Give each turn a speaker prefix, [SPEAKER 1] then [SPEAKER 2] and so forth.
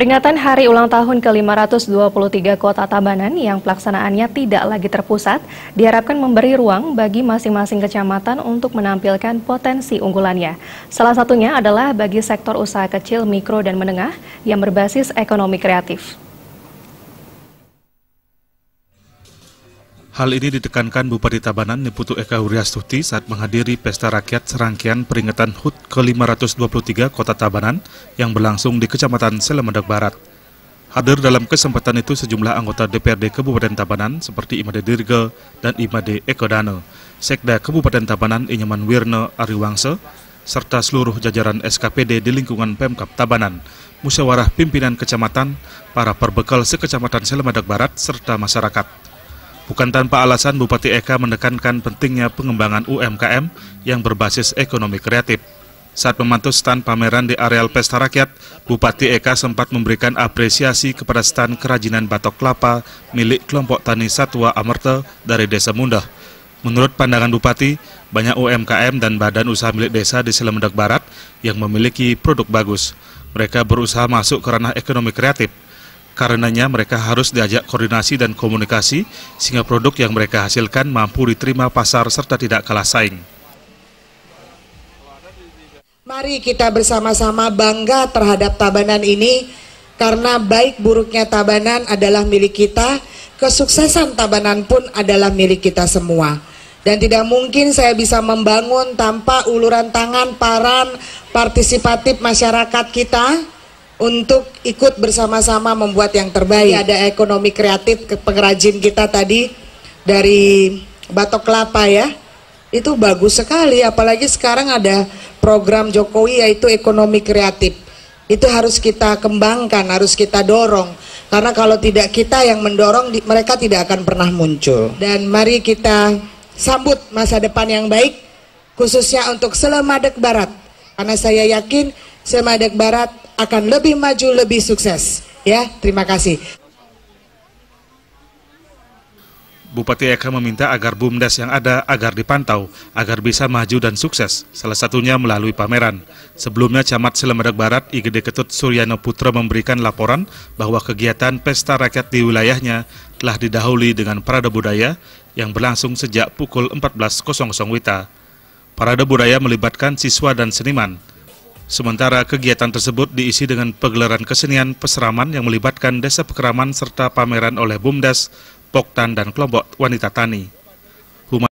[SPEAKER 1] Peringatan hari ulang tahun ke-523 Kota Tabanan yang pelaksanaannya tidak lagi terpusat diharapkan memberi ruang bagi masing-masing kecamatan untuk menampilkan potensi unggulannya. Salah satunya adalah bagi sektor usaha kecil, mikro, dan menengah yang berbasis ekonomi kreatif.
[SPEAKER 2] Hal ini ditekankan Bupati Tabanan Niputu Eka Wuryastuti saat menghadiri pesta rakyat serangkaian peringatan HUT ke-523 Kota Tabanan yang berlangsung di Kecamatan Selemandag Barat. Hadir dalam kesempatan itu sejumlah anggota DPRD Kabupaten Tabanan seperti Imade Dirga dan Imade Eko Dano, Sekda Kabupaten Tabanan Inyaman Wirno Ariwangse, serta seluruh jajaran SKPD di lingkungan Pemkab Tabanan, musyawarah pimpinan kecamatan, para perbekal sekecamatan Selemandag Barat, serta masyarakat. Bukan tanpa alasan Bupati Eka menekankan pentingnya pengembangan UMKM yang berbasis ekonomi kreatif. Saat memantau stan pameran di areal pesta rakyat, Bupati Eka sempat memberikan apresiasi kepada stan kerajinan batok kelapa milik kelompok tani Satwa Amerta dari Desa Mundah. Menurut pandangan Bupati, banyak UMKM dan badan usaha milik desa di Selemandag Barat yang memiliki produk bagus. Mereka berusaha masuk ke ranah ekonomi kreatif. Karenanya mereka harus diajak koordinasi dan komunikasi sehingga produk yang mereka hasilkan mampu diterima pasar serta tidak kalah saing.
[SPEAKER 3] Mari kita bersama-sama bangga terhadap Tabanan ini karena baik buruknya Tabanan adalah milik kita, kesuksesan Tabanan pun adalah milik kita semua. Dan tidak mungkin saya bisa membangun tanpa uluran tangan peran partisipatif masyarakat kita untuk ikut bersama-sama membuat yang terbaik. Ada ekonomi kreatif pengrajin kita tadi dari batok kelapa ya, itu bagus sekali. Apalagi sekarang ada program Jokowi yaitu ekonomi kreatif. Itu harus kita kembangkan, harus kita dorong. Karena kalau tidak kita yang mendorong, mereka tidak akan pernah muncul. Dan mari kita sambut masa depan yang baik, khususnya untuk Selemandag Barat. Karena saya yakin Selemandag Barat akan lebih maju, lebih sukses. Ya, terima kasih.
[SPEAKER 2] Bupati Eka meminta agar BUMDes yang ada agar dipantau, agar bisa maju dan sukses, salah satunya melalui pameran. Sebelumnya Camat Selemandag Barat IGD Ketut Suryano Putra memberikan laporan bahwa kegiatan pesta rakyat di wilayahnya telah didahului dengan parade budaya yang berlangsung sejak pukul 14.00 WITA. Parade budaya melibatkan siswa dan seniman. Sementara kegiatan tersebut diisi dengan pegelaran kesenian peseraman yang melibatkan desa pekeraman serta pameran oleh BUMDes, Poktan, dan kelompok wanita tani.